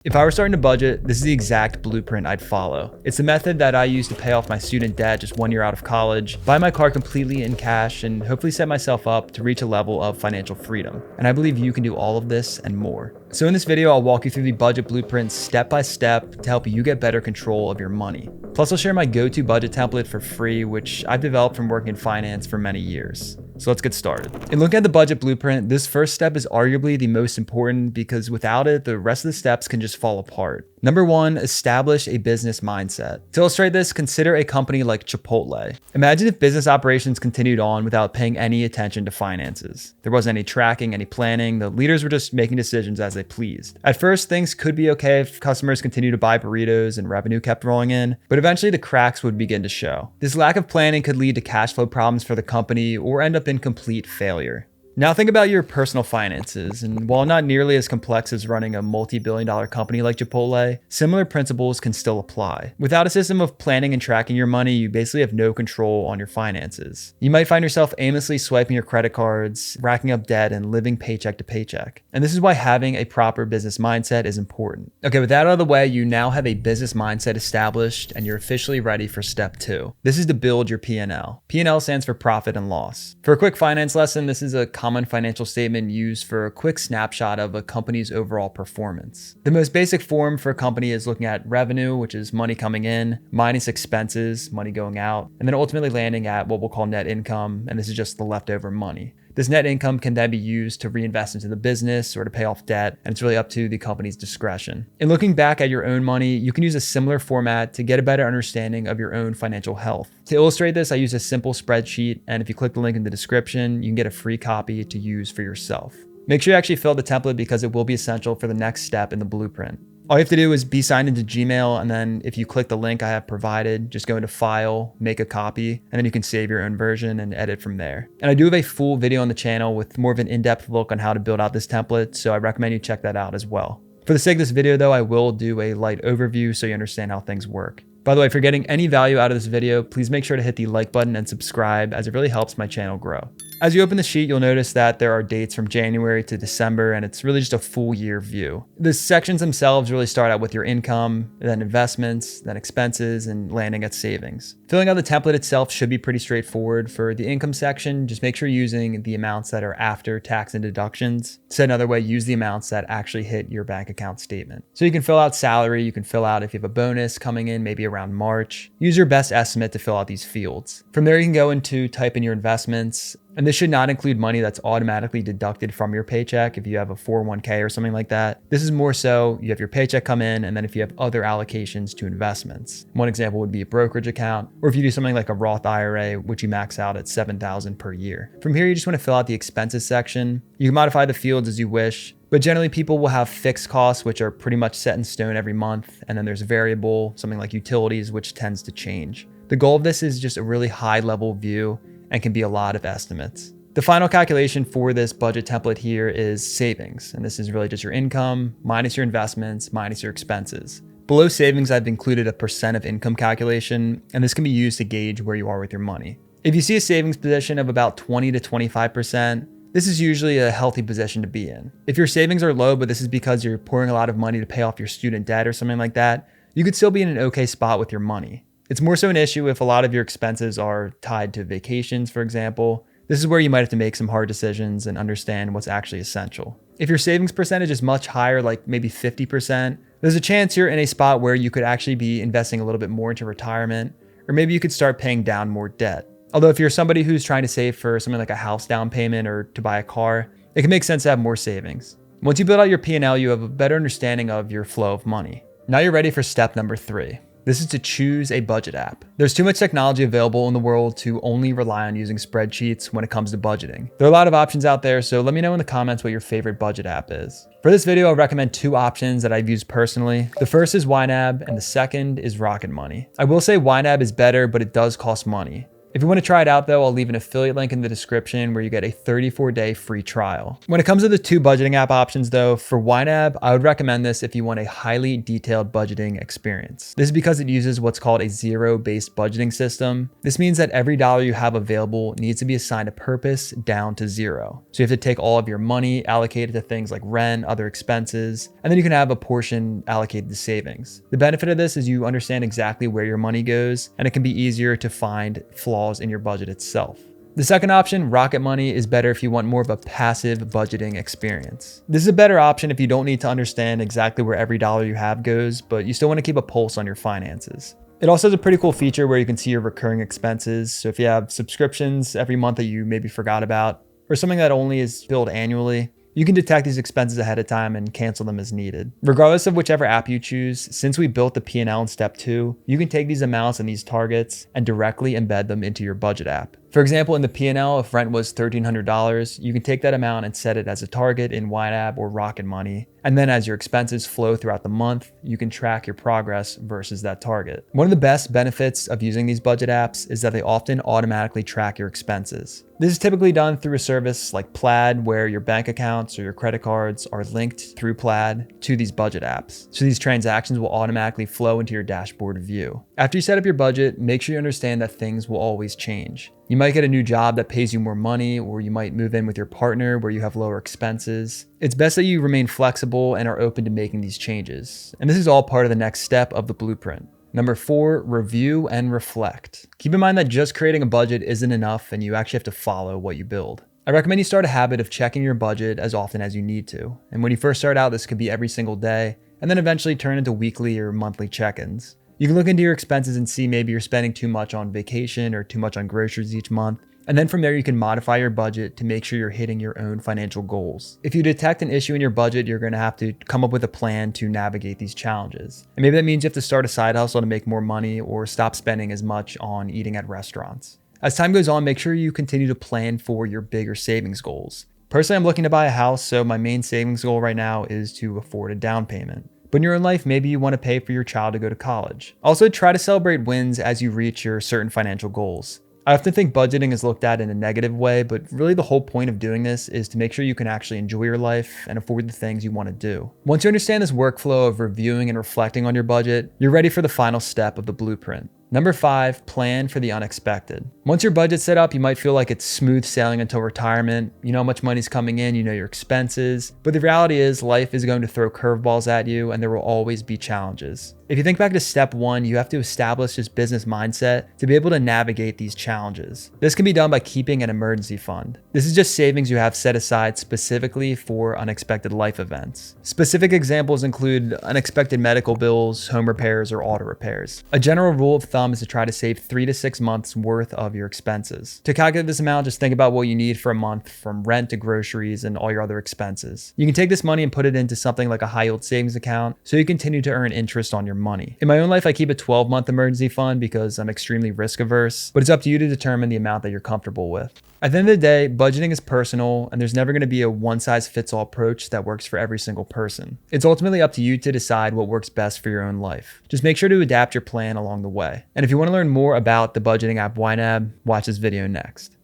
If I were starting to budget, this is the exact blueprint I'd follow. It's the method that I used to pay off my student debt just 1 year out of college, buy my car completely in cash, and hopefully set myself up to reach a level of financial freedom. And I believe you can do all of this and more. So in this video, I'll walk you through the budget blueprint step by step to help you get better control of your money. Plus, I'll share my go-to budget template for free, which I've developed from working in finance for many years. So let's get started. In looking at the budget blueprint, this first step is arguably the most important because without it, the rest of the steps can just fall apart. Number 1, establish a business mindset. To illustrate this, consider a company like Chipotle. Imagine if business operations continued on without paying any attention to finances. There wasn't any tracking, any planning. The leaders were just making decisions as they pleased. At first, things could be okay if customers continued to buy burritos and revenue kept rolling in, but eventually the cracks would begin to show. This lack of planning could lead to cash flow problems for the company or end up in complete failure. Now think about your personal finances, and while not nearly as complex as running a multi-billion-dollar company like Chipotle, similar principles can still apply. Without a system of planning and tracking your money, you basically have no control on your finances. You might find yourself aimlessly swiping your credit cards, racking up debt, and living paycheck to paycheck. And this is why having a proper business mindset is important. Okay, with that out of the way, you now have a business mindset established, and you're officially ready for step 2. This is to build your P&L. P&L stands for profit and loss. For a quick finance lesson, this is a common financial statement used for a quick snapshot of a company's overall performance. The most basic form for a company is looking at revenue, which is money coming in, minus expenses, money going out, and then ultimately landing at what we'll call net income, and this is just the leftover money. This net income can then be used to reinvest into the business or to pay off debt, and it's really up to the company's discretion. In looking back at your own money, you can use a similar format to get a better understanding of your own financial health. To illustrate this, I use a simple spreadsheet, and if you click the link in the description, you can get a free copy to use for yourself. Make sure you actually fill out the template because it will be essential for the next step in the blueprint. All you have to do is be signed into Gmail, and then if you click the link I have provided, just go into File, make a copy, and then you can save your own version and edit from there. And I do have a full video on the channel with more of an in-depth look on how to build out this template, so I recommend you check that out as well. For the sake of this video though, I will do a light overview so you understand how things work. By the way, if you're getting any value out of this video, please make sure to hit the like button and subscribe as it really helps my channel grow. As you open the sheet, you'll notice that there are dates from January to December, and it's really just a full year view. The sections themselves really start out with your income, then investments, then expenses, and landing at savings. Filling out the template itself should be pretty straightforward. For the income section, just make sure you're using the amounts that are after tax and deductions. Said another way, use the amounts that actually hit your bank account statement. So you can fill out salary, you can fill out if you have a bonus coming in, maybe around March. Use your best estimate to fill out these fields. From there, you can go into type in your investments. And this should not include money that's automatically deducted from your paycheck if you have a 401k or something like that. This is more so you have your paycheck come in, and then if you have other allocations to investments. One example would be a brokerage account, or if you do something like a Roth IRA, which you max out at $7,000 per year. From here, you just want to fill out the expenses section. You can modify the fields as you wish, but generally people will have fixed costs, which are pretty much set in stone every month. And then there's variable, something like utilities, which tends to change. The goal of this is just a really high level view and can be a lot of estimates. The final calculation for this budget template here is savings. And this is really just your income minus your investments minus your expenses. Below savings, I've included a percent of income calculation, and this can be used to gauge where you are with your money. If you see a savings position of about 20 to 25%, this is usually a healthy position to be in. If your savings are low, but this is because you're pouring a lot of money to pay off your student debt or something like that, you could still be in an okay spot with your money. It's more so an issue if a lot of your expenses are tied to vacations, for example. This is where you might have to make some hard decisions and understand what's actually essential. If your savings percentage is much higher, like maybe 50%, there's a chance you're in a spot where you could actually be investing a little bit more into retirement, or maybe you could start paying down more debt. Although if you're somebody who's trying to save for something like a house down payment or to buy a car, it can make sense to have more savings. Once you build out your P&L, you have a better understanding of your flow of money. Now you're ready for step number 3. This is to choose a budget app. There's too much technology available in the world to only rely on using spreadsheets when it comes to budgeting. There are a lot of options out there, so let me know in the comments what your favorite budget app is. For this video, I'll recommend 2 options that I've used personally. The first is YNAB, and the second is Rocket Money. I will say YNAB is better, but it does cost money. If you want to try it out though, I'll leave an affiliate link in the description where you get a 34-day free trial. When it comes to the two budgeting app options though, for YNAB, I would recommend this if you want a highly detailed budgeting experience. This is because it uses what's called a zero-based budgeting system. This means that every dollar you have available needs to be assigned a purpose down to zero. So you have to take all of your money, allocate it to things like rent, other expenses, and then you can have a portion allocated to savings. The benefit of this is you understand exactly where your money goes, and it can be easier to find flaws in your budget itself. The second option, Rocket Money, is better if you want more of a passive budgeting experience. This is a better option if you don't need to understand exactly where every dollar you have goes, but you still want to keep a pulse on your finances. It also has a pretty cool feature where you can see your recurring expenses. So if you have subscriptions every month that you maybe forgot about, or something that only is billed annually, you can detect these expenses ahead of time and cancel them as needed. Regardless of whichever app you choose, since we built the P&L in step 2, you can take these amounts and these targets and directly embed them into your budget app. For example, in the P&L, if rent was $1,300, you can take that amount and set it as a target in YNAB or Rocket Money. And then as your expenses flow throughout the month, you can track your progress versus that target. One of the best benefits of using these budget apps is that they often automatically track your expenses. This is typically done through a service like Plaid, where your bank accounts or your credit cards are linked through Plaid to these budget apps. So these transactions will automatically flow into your dashboard view. After you set up your budget, make sure you understand that things will always change. You might get a new job that pays you more money, or you might move in with your partner where you have lower expenses. It's best that you remain flexible and are open to making these changes. And this is all part of the next step of the blueprint. Number 4, review and reflect. Keep in mind that just creating a budget isn't enough, and you actually have to follow what you build. I recommend you start a habit of checking your budget as often as you need to. And when you first start out, this could be every single day, and then eventually turn into weekly or monthly check-ins. You can look into your expenses and see maybe you're spending too much on vacation or too much on groceries each month. And then from there, you can modify your budget to make sure you're hitting your own financial goals. If you detect an issue in your budget, you're going to have to come up with a plan to navigate these challenges. And maybe that means you have to start a side hustle to make more money, or stop spending as much on eating at restaurants. As time goes on, make sure you continue to plan for your bigger savings goals. Personally, I'm looking to buy a house, so my main savings goal right now is to afford a down payment. But in your own life, maybe you want to pay for your child to go to college. Also, try to celebrate wins as you reach your certain financial goals. I often think budgeting is looked at in a negative way, but really the whole point of doing this is to make sure you can actually enjoy your life and afford the things you want to do. Once you understand this workflow of reviewing and reflecting on your budget, you're ready for the final step of the blueprint. Number 5, plan for the unexpected. Once your budget's set up, you might feel like it's smooth sailing until retirement. You know how much money's coming in, you know your expenses. But the reality is life is going to throw curveballs at you, and there will always be challenges. If you think back to step 1, you have to establish this business mindset to be able to navigate these challenges. This can be done by keeping an emergency fund. This is just savings you have set aside specifically for unexpected life events. Specific examples include unexpected medical bills, home repairs, or auto repairs. A general rule of thumb is to try to save 3 to 6 months worth of your expenses. To calculate this amount, just think about what you need for a month, from rent to groceries and all your other expenses. You can take this money and put it into something like a high yield savings account so you continue to earn interest on your money. In my own life, I keep a 12-month emergency fund because I'm extremely risk averse, but it's up to you to determine the amount that you're comfortable with. At the end of the day, budgeting is personal, and there's never going to be a one-size-fits-all approach that works for every single person. It's ultimately up to you to decide what works best for your own life. Just make sure to adapt your plan along the way. And if you want to learn more about the budgeting app YNAB, watch this video next.